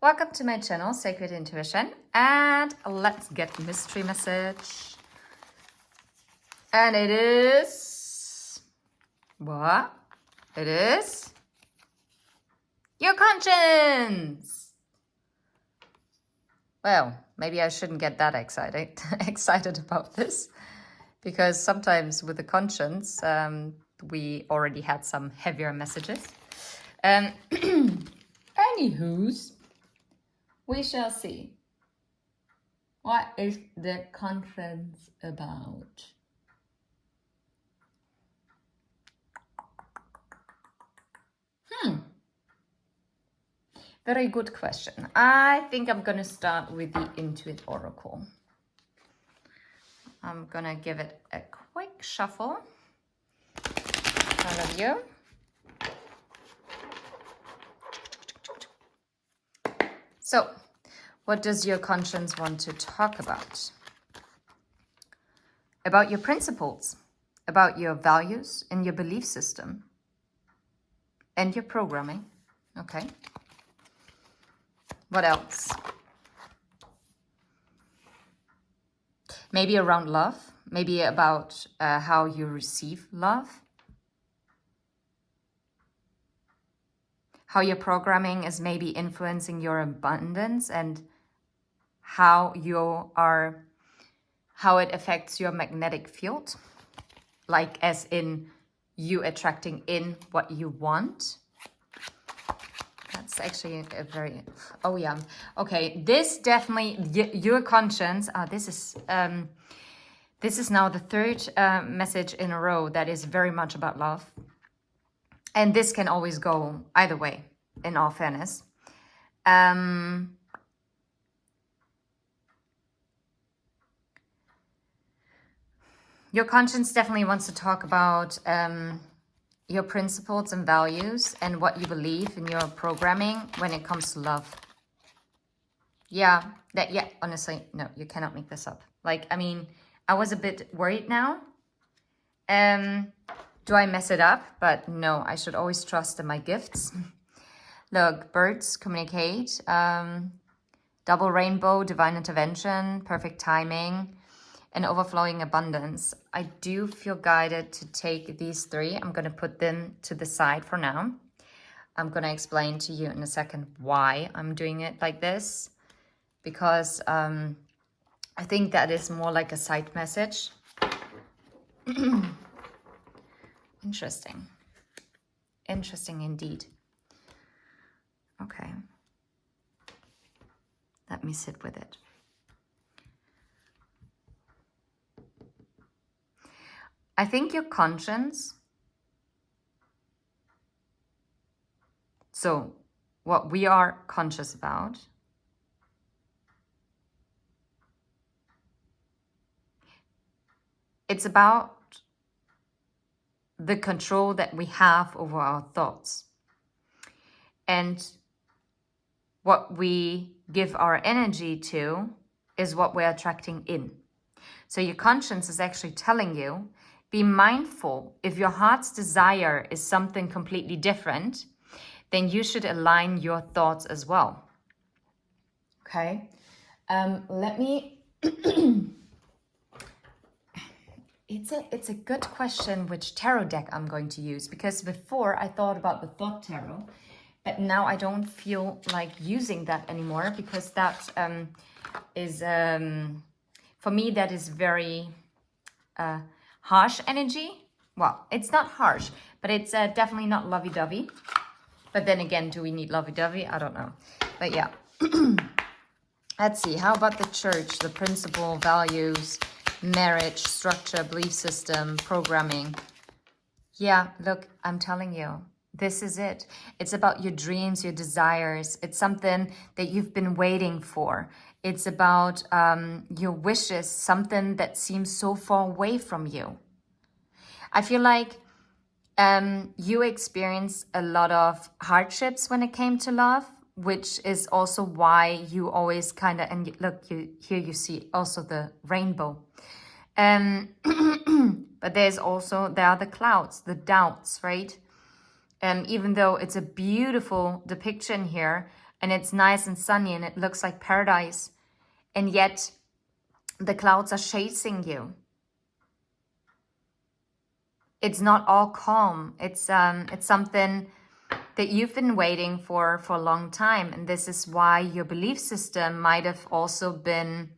Welcome to my channel, Sacred Intuition, and let's get mystery message. And it is... what? It is... your conscience! Well, maybe I shouldn't get that excited about this, because sometimes with the conscience, we already had some heavier messages. Anywho's, we shall see. What is the conscience about? Very good question. I think I'm going to start with the Intuit Oracle. I'm going to give it a quick shuffle. All of you. So, what does your conscience want to talk about? About your principles, about your values and your belief system, and your programming. Okay. What else? Maybe around love, maybe about how you receive love. How your programming is maybe influencing your abundance and how it affects your magnetic field, like as in you attracting in what you want. That's actually a very, oh yeah. Okay, this definitely, your conscience, this is now the third message in a row that is very much about love. And this can always go either way, in all fairness. Your conscience definitely wants to talk about your principles and values and what you believe in your programming when it comes to love. Yeah, honestly, no, you cannot make this up. Like, I mean, I was a bit worried now. Do I mess it up? But no, I should always trust in my gifts. Look, birds communicate, double rainbow, divine intervention, perfect timing, and overflowing abundance. I do feel guided to take these three. I'm going to put them to the side for now. I'm going to explain to you in a second why I'm doing it like this, because I think that is more like a side message. Interesting. Interesting indeed. Okay. Let me sit with it. I think your conscience, so what we are conscious about, it's about the control that we have over our thoughts and what we give our energy to is what we're attracting in. So your conscience is actually telling you, be mindful. If your heart's desire is something completely different, then you should align your thoughts as well. Okay. Let me... It's a good question which tarot deck I'm going to use, because before I thought about the Thought Tarot, but now I don't feel like using that anymore, because that is, for me, that is very harsh energy. Well, it's not harsh, but it's definitely not lovey-dovey. But then again, do we need lovey-dovey? I don't know. But yeah. Let's see. How about the church, the principle, values, marriage, structure, belief system, programming? Yeah, look, I'm telling you, this is it. It's about your dreams, your desires. It's something that you've been waiting for. It's about your wishes, something that seems so far away from you. I feel like you experienced a lot of hardships when it came to love, which is also why you always kind of, and look, here you see also the rainbow. But there are the clouds, the doubts, right? Even though it's a beautiful depiction here, and it's nice and sunny and it looks like paradise, and yet the clouds are chasing you. It's not all calm. It's something that you've been waiting for a long time, and this is why your belief system might have also been,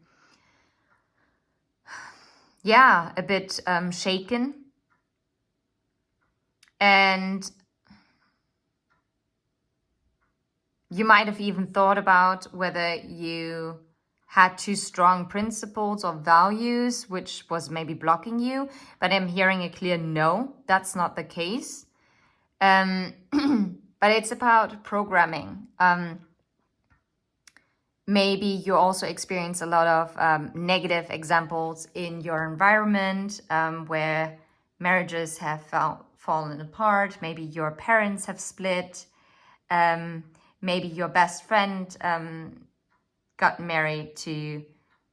yeah, a bit shaken. And you might have even thought about whether you had too strong principles or values, which was maybe blocking you. But I'm hearing a clear no, that's not the case. But it's about programming. Maybe you also experience a lot of negative examples in your environment where marriages have fallen apart. Maybe your parents have split. Maybe your best friend got married to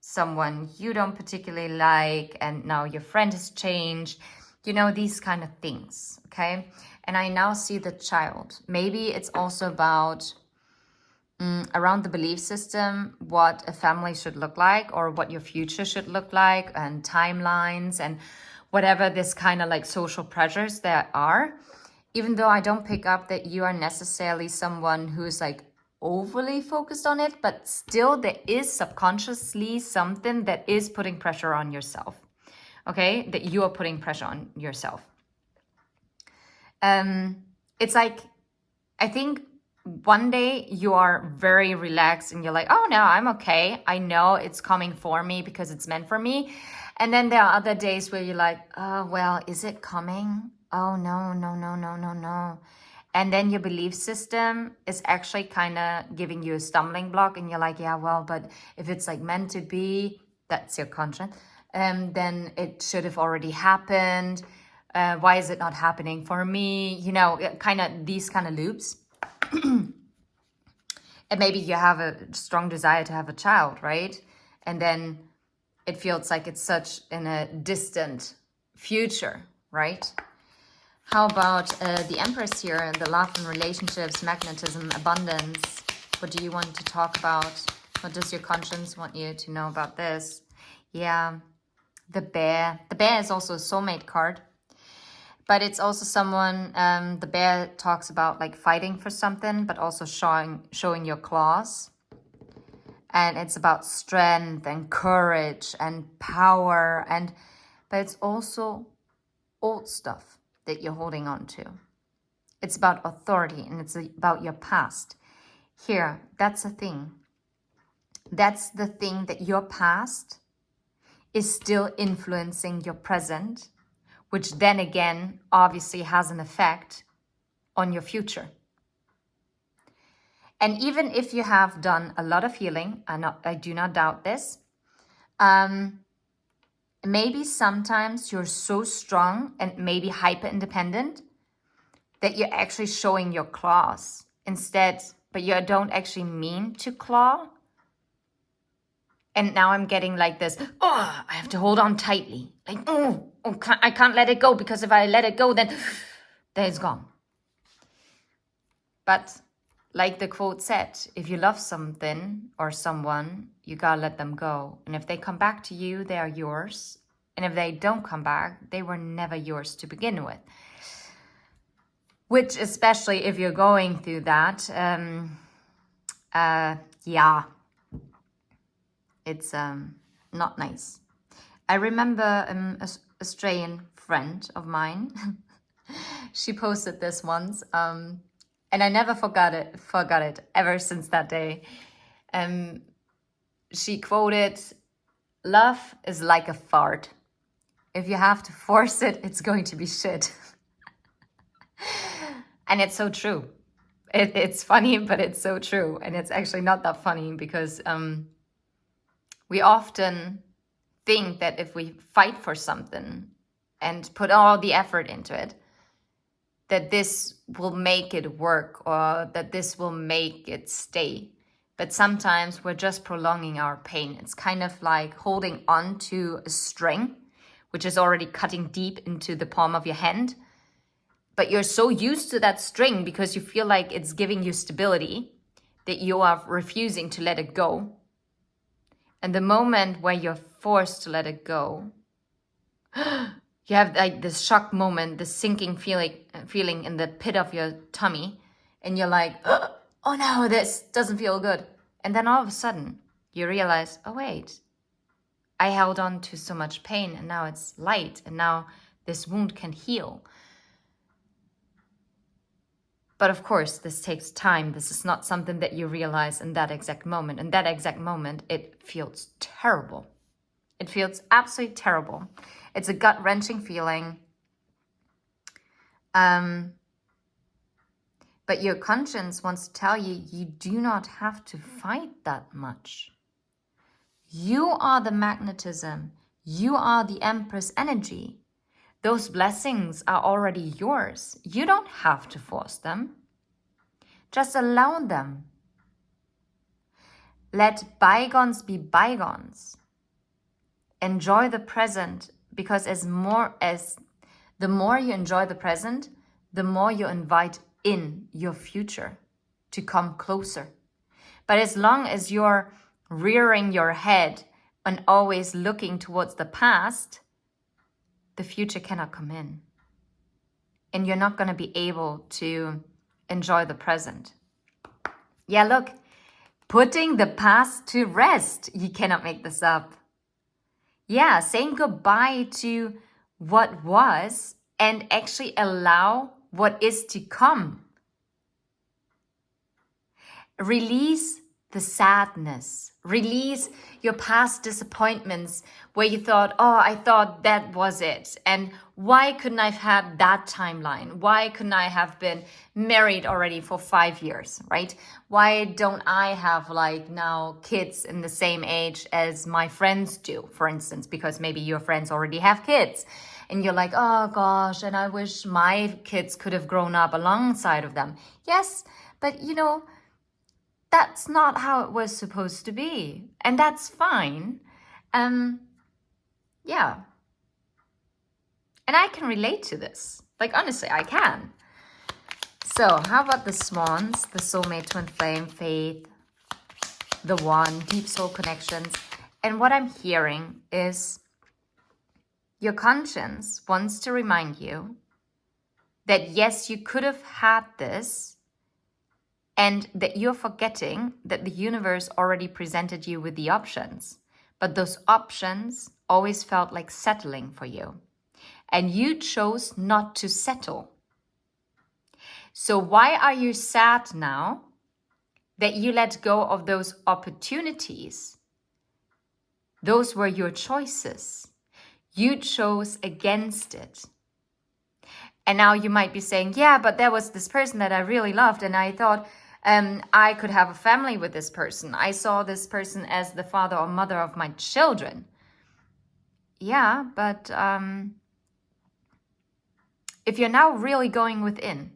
someone you don't particularly like, and now your friend has changed. You know, these kind of things, okay? And I now see the child. Maybe it's also about around the belief system, what a family should look like or what your future should look like, and timelines and whatever this kind of like social pressures there are. Even though I don't pick up that you are necessarily someone who's like overly focused on it, but still there is subconsciously something that is putting pressure on yourself, okay? That you are putting pressure on yourself. It's like, I think one day you are very relaxed and you're like, oh no, I'm okay. I know it's coming for me because it's meant for me. And then there are other days where you're like, oh, well, is it coming? Oh, no, no, no, no, no, no. And then your belief system is actually kind of giving you a stumbling block. And you're like, yeah, well, but if it's like meant to be, that's your conscience, then it should have already happened. Why is it not happening for me? You know, kind of these kind of loops. And maybe you have a strong desire to have a child, right? And then it feels like it's such in a distant future, right? How about the Empress here, the love and relationships, magnetism, abundance? What do you want to talk about? What does your conscience want you to know about this? Yeah, the bear. The bear is also a soulmate card. But it's also someone, the bear talks about like fighting for something, but also showing your claws. And it's about strength and courage and power. But it's also old stuff that you're holding on to. It's about authority and it's about your past. Here, that's the thing. That's the thing, that your past is still influencing your present, which then again, obviously has an effect on your future. And even if you have done a lot of healing, I do not doubt this, maybe sometimes you're so strong and maybe hyper independent that you're actually showing your claws instead, but you don't actually mean to claw. And now I'm getting like this, oh, I have to hold on tightly. Like, I can't let it go, because if I let it go, then it's gone. But like the quote said, if you love something or someone, you gotta let them go. And if they come back to you, they are yours. And if they don't come back, they were never yours to begin with. Which, especially if you're going through that, yeah, it's not nice. I remember an Australian friend of mine. She posted this once, and I never forgot it ever since that day. She quoted, "Love is like a fart. If you have to force it, it's going to be shit." And it's so true. It's funny, but it's so true. And it's actually not that funny, because we often think that if we fight for something and put all the effort into it, that this will make it work, or that this will make it stay. But sometimes we're just prolonging our pain. It's kind of like holding on to a string, which is already cutting deep into the palm of your hand. But you're so used to that string because you feel like it's giving you stability, that you are refusing to let it go. And the moment where you're forced to let it go, you have like this shock moment, this sinking feeling in the pit of your tummy. And you're like, oh no, this doesn't feel good. And then all of a sudden you realize, oh wait, I held on to so much pain and now it's light and now this wound can heal. But of course, this takes time. This is not something that you realize in that exact moment. In that exact moment, it feels terrible. It feels absolutely terrible. It's a gut-wrenching feeling. But your conscience wants to tell you, you do not have to fight that much. You are the magnetism. You are the Empress energy. Those blessings are already yours. You don't have to force them. Just allow them. Let bygones be bygones. Enjoy the present, because the more you enjoy the present, the more you invite in your future to come closer. But as long as you're rearing your head and always looking towards the past, the future cannot come in. And you're not going to be able to enjoy the present. Yeah, look, putting the past to rest. You cannot make this up. Yeah, saying goodbye to what was and actually allow what is to come. Release the sadness. Release your past disappointments where you thought, oh, I thought that was it. And why couldn't I have had that timeline? Why couldn't I have been married already for 5 years, right? Why don't I have like now kids in the same age as my friends do, for instance, because maybe your friends already have kids. And you're like, oh gosh, and I wish my kids could have grown up alongside of them. Yes, but you know, that's not how it was supposed to be. And that's fine. Yeah. And I can relate to this. Like, honestly, I can. So, how about the swans, the soulmate, twin flame, faith, the one, deep soul connections? And what I'm hearing is your conscience wants to remind you that yes, you could have had this, and that you're forgetting that the universe already presented you with the options. But those options always felt like settling for you. And you chose not to settle. So why are you sad now that you let go of those opportunities? Those were your choices. You chose against it. And now you might be saying, yeah, but there was this person that I really loved and I thought, I could have a family with this person. I saw this person as the father or mother of my children. Yeah, but if you're now really going within,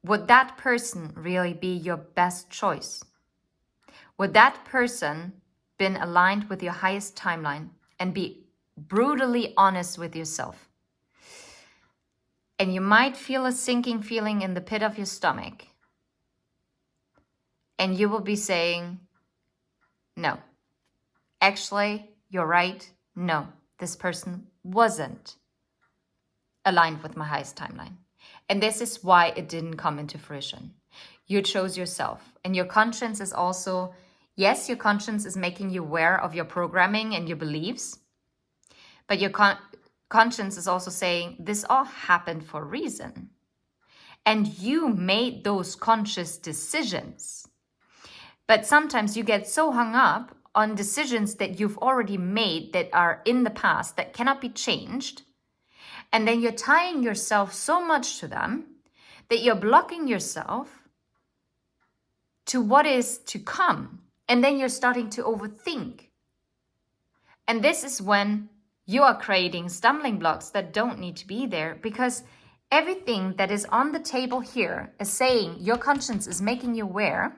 would that person really be your best choice? Would that person been aligned with your highest timeline and be brutally honest with yourself? And you might feel a sinking feeling in the pit of your stomach. And you will be saying, no, actually, you're right. No, this person wasn't aligned with my highest timeline. And this is why it didn't come into fruition. You chose yourself. And your conscience is also, yes, your conscience is making you aware of your programming and your beliefs. But your conscience is also saying, this all happened for a reason. And you made those conscious decisions. But sometimes you get so hung up on decisions that you've already made that are in the past, that cannot be changed. And then you're tying yourself so much to them that you're blocking yourself to what is to come. And then you're starting to overthink. And this is when you are creating stumbling blocks that don't need to be there, because everything that is on the table here is saying your conscience is making you aware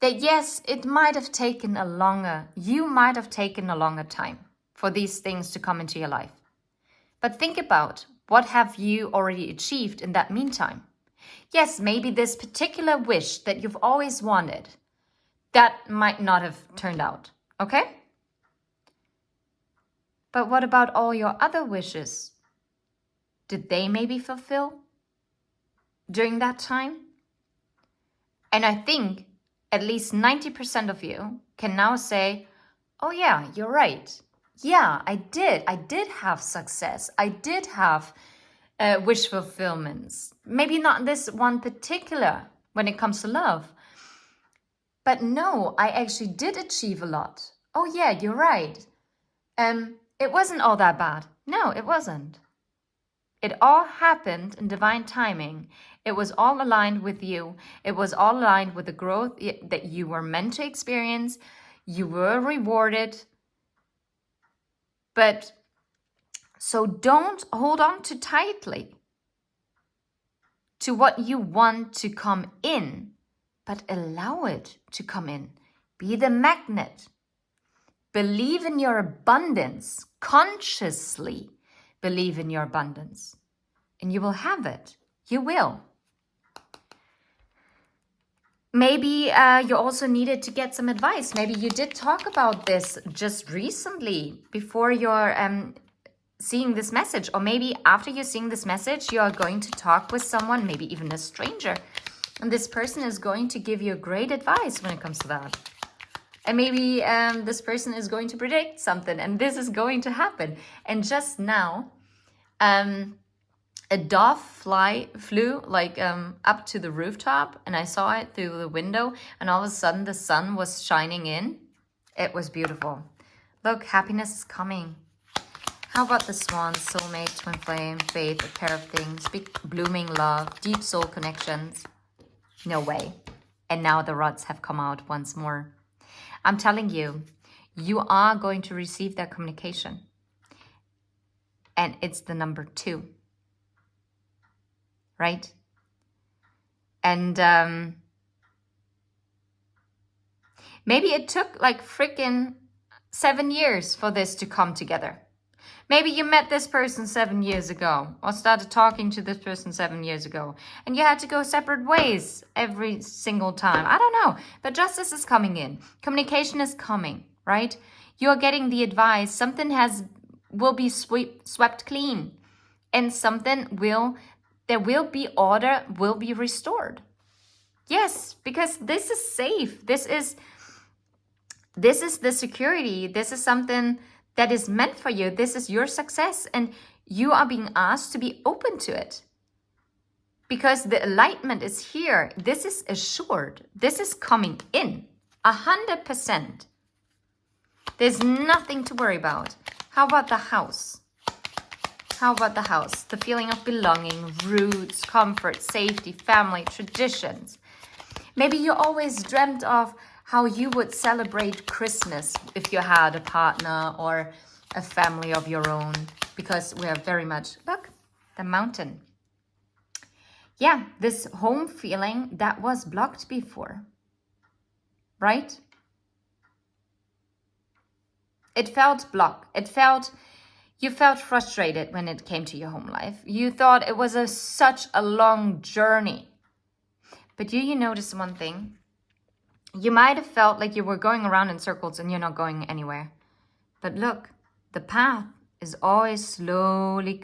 that yes, you might have taken a longer time for these things to come into your life. But think about, what have you already achieved in that meantime? Yes, maybe this particular wish that you've always wanted, that might not have turned out, okay? But what about all your other wishes? Did they maybe fulfill during that time? And I think at least 90% of you can now say, oh yeah, you're right. Yeah, I did. I did have success. I did have wish fulfillments. Maybe not this one particular when it comes to love. But no, I actually did achieve a lot. Oh yeah, you're right. It wasn't all that bad. No, it wasn't. It all happened in divine timing. It was all aligned with you. It was all aligned with the growth that you were meant to experience. You were rewarded. But so don't hold on too tightly to what you want to come in, but allow it to come in. Be the magnet. Believe in your abundance. Consciously believe in your abundance. And you will have it. You will. Maybe you also needed to get some advice. Maybe you did talk about this just recently before you're seeing this message. Or maybe after you're seeing this message, you are going to talk with someone, maybe even a stranger. And this person is going to give you great advice when it comes to that. And maybe this person is going to predict something and this is going to happen. And just now, a dove flew like up to the rooftop, and I saw it through the window, and all of a sudden the sun was shining in. It was beautiful. Look, happiness is coming. How about the swan, soulmate, twin flame, faith, a pair of things, big blooming love, deep soul connections? No way. And now the rods have come out once more. I'm telling you, you are going to receive that communication. And it's the number 2. Right? And maybe it took like freaking 7 years for this to come together. Maybe you met this person 7 years ago or started talking to this person 7 years ago and you had to go separate ways every single time. I don't know, but justice is coming in. Communication is coming, right? You are getting the advice. Something will be swept clean, and there will be order, will be restored. Yes, because this is safe. This is the security. This is something that is meant for you. This is your success, and you are being asked to be open to it. Because the enlightenment is here. This is assured. This is coming in 100%. There's nothing to worry about. How about the house? How about the house? The feeling of belonging, roots, comfort, safety, family, traditions. Maybe you always dreamt of how you would celebrate Christmas if you had a partner or a family of your own, because we are very much, look, the mountain. Yeah, this home feeling that was blocked before, right? It felt blocked. You felt frustrated when it came to your home life. You thought it was such a long journey. But do you notice one thing? You might have felt like you were going around in circles and you're not going anywhere. But look, the path is always slowly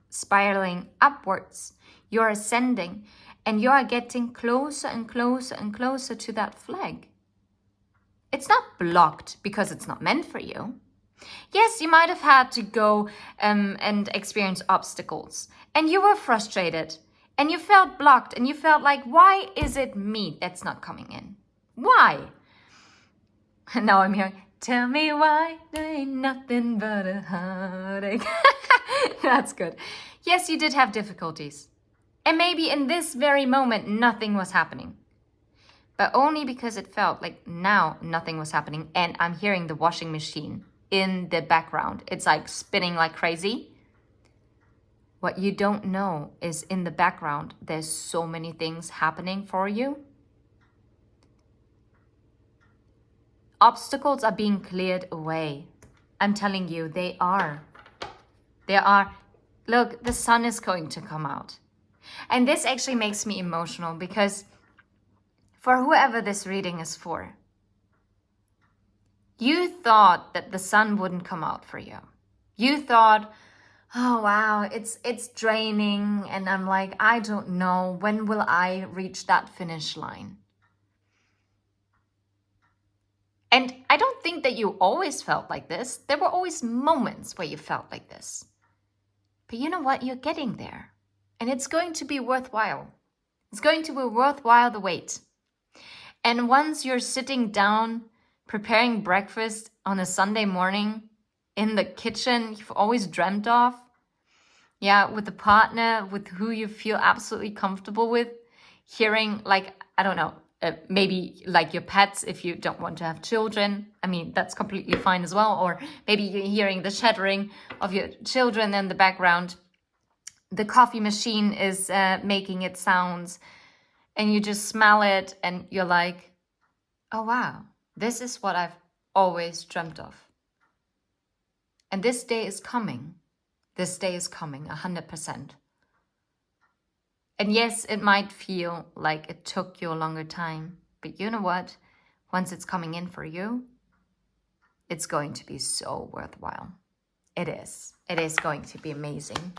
spiraling upwards. You're ascending and you are getting closer and closer and closer to that flag. It's not blocked because it's not meant for you. Yes, you might have had to go and experience obstacles, and you were frustrated, and you felt blocked, and you felt like, why is it me that's not coming in? Why? And now I'm hearing, tell me why, there ain't nothing but a heartache. That's good. Yes, you did have difficulties. And maybe in this very moment, nothing was happening. But only because it felt like now nothing was happening, and I'm hearing the washing machine in the background. It's like spinning like crazy. What you don't know is in the background, there's so many things happening for you. Obstacles are being cleared away. I'm telling you, they are. Look, the sun is going to come out. And this actually makes me emotional because for whoever this reading is for, you thought that the sun wouldn't come out for you. You thought, oh wow, it's draining, and I'm like, I don't know, when will I reach that finish line? And I don't think that you always felt like this. There were always moments where you felt like this. But you know what? You're getting there. And it's going to be worthwhile. It's going to be worthwhile the wait. And once you're sitting down preparing breakfast on a Sunday morning in the kitchen you've always dreamt of, yeah, with a partner with who you feel absolutely comfortable with, hearing, like, I don't know, maybe like your pets if you don't want to have children. I mean, that's completely fine as well. Or maybe you're hearing the chattering of your children in the background. The coffee machine is making its sounds, and you just smell it and you're like, oh wow, this is what I've always dreamt of. And this day is coming. This day is coming 100%. And yes, it might feel like it took you a longer time, but you know what? Once it's coming in for you, it's going to be so worthwhile. It is. It is going to be amazing.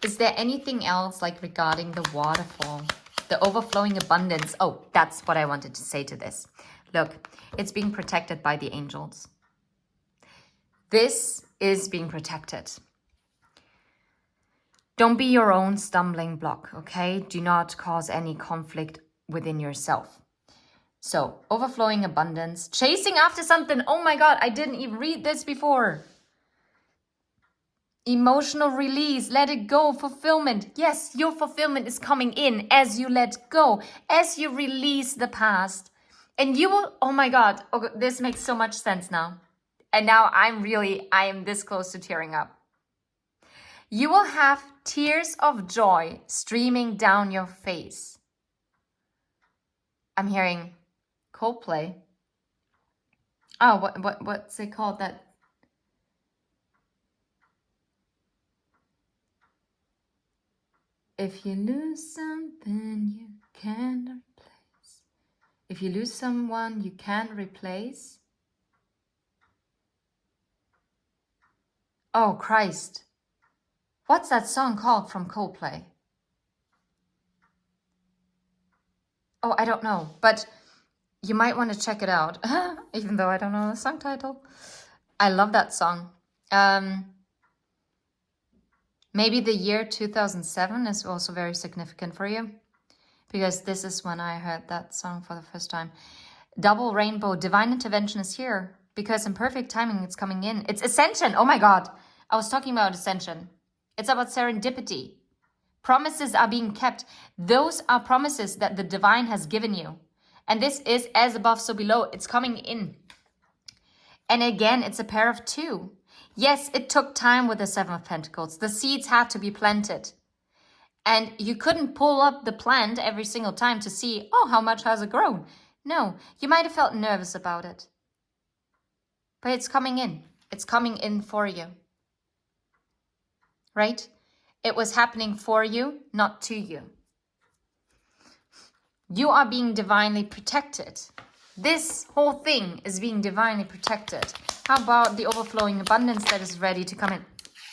Is there anything else like regarding the waterfall, the overflowing abundance? Oh, that's what I wanted to say to this. Look, it's being protected by the angels. This is being protected. Don't be your own stumbling block, okay? Do not cause any conflict within yourself. So, overflowing abundance, chasing after something. Oh my God, I didn't even read this before. Emotional release, let it go, fulfillment. Yes, your fulfillment is coming in as you let go, as you release the past. And you will, oh my God, okay, this makes so much sense now. And now I am this close to tearing up. You will have tears of joy streaming down your face. I'm hearing Coldplay. Oh, what's it called? That. If you lose something you can't replace. If you lose someone you can't replace. Oh, Christ. What's that song called from Coldplay? Oh, I don't know, but you might want to check it out, even though I don't know the song title. I love that song. Maybe the year 2007 is also very significant for you, because this is when I heard that song for the first time. Double rainbow, divine intervention is here, because in perfect timing it's coming in. It's ascension. Oh my God. I was talking about ascension. It's about serendipity. Promises are being kept. Those are promises that the divine has given you. And this is as above, so below. It's coming in. And again, it's a pair of two. Yes, it took time with the Seven of Pentacles. The seeds had to be planted. And you couldn't pull up the plant every single time to see, oh, how much has it grown? No, you might have felt nervous about it. But it's coming in. It's coming in for you. Right? It was happening for you, not to you. You are being divinely protected. This whole thing is being divinely protected. How about the overflowing abundance that is ready to come in?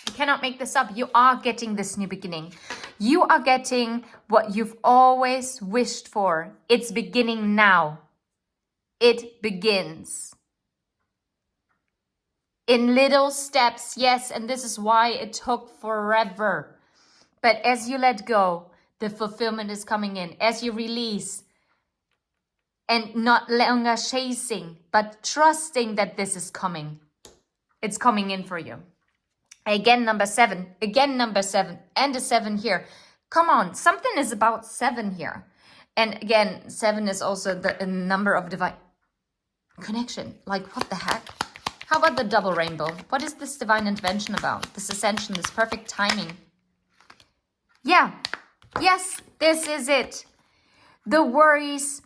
You cannot make this up. You are getting this new beginning. You are getting what you've always wished for. It's beginning now. It begins. In little steps, yes, and this is why it took forever. But as you let go, the fulfillment is coming in. As you release, and not longer chasing, but trusting that this is coming. It's coming in for you. Again, number 7. Again, number 7. And a 7 here. Come on, something is about 7 here. And again, 7 is also the number of divine connection. Like, what the heck? How about the double rainbow? What is this divine intervention about? This ascension, this perfect timing. Yeah. Yes, this is it. The worries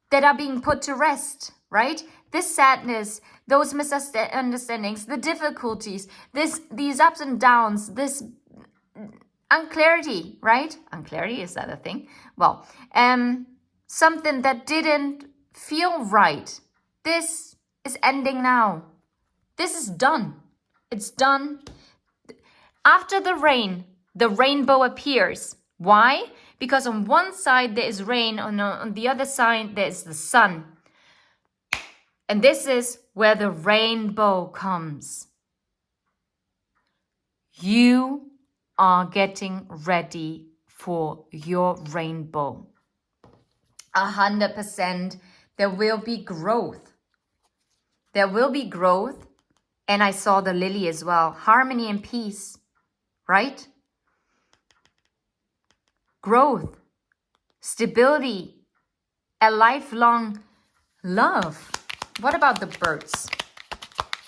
that are being put to rest, right? This sadness, those misunderstandings, the difficulties, these ups and downs, this unclarity, right? Unclarity, is that a thing? Well, something that didn't feel right. This is ending now. This is done. It's done. After the rain, the rainbow appears. Why? Because on one side there is rain, on the other side there is the sun. And this is where the rainbow comes. You are getting ready for your rainbow. 100%. There will be growth. There will be growth. And I saw the lily as well. Harmony and peace, right? Growth, stability, a lifelong love. What about the birds?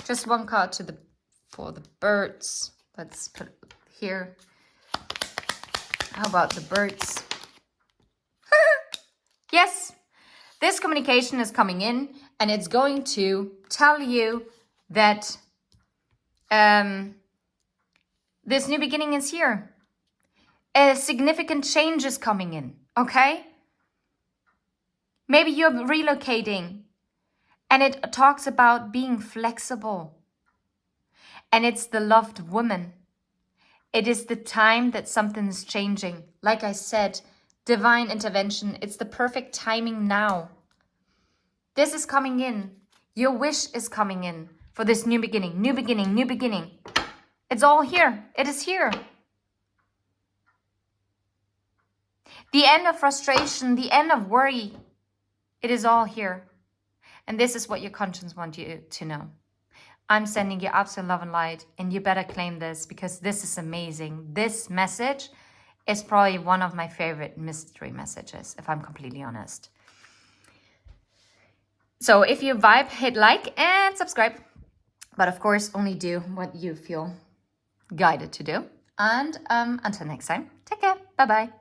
Just one card for the birds. Let's put it here. How about the birds? Yes, this communication is coming in and it's going to tell you that this new beginning is here. A significant change is coming in, okay? Maybe you're relocating and it talks about being flexible. And it's the loved woman. It is the time that something's changing. Like I said, divine intervention. It's the perfect timing now. This is coming in. Your wish is coming in for this new beginning, new beginning, new beginning. It's all here. It is here. The end of frustration, the end of worry. It is all here. And this is what your conscience wants you to know. I'm sending you absolute love and light, and you better claim this because this is amazing. This message is probably one of my favorite mystery messages, if I'm completely honest. So if you vibe, hit like and subscribe. But of course, only do what you feel guided to do. And until next time, take care. Bye-bye.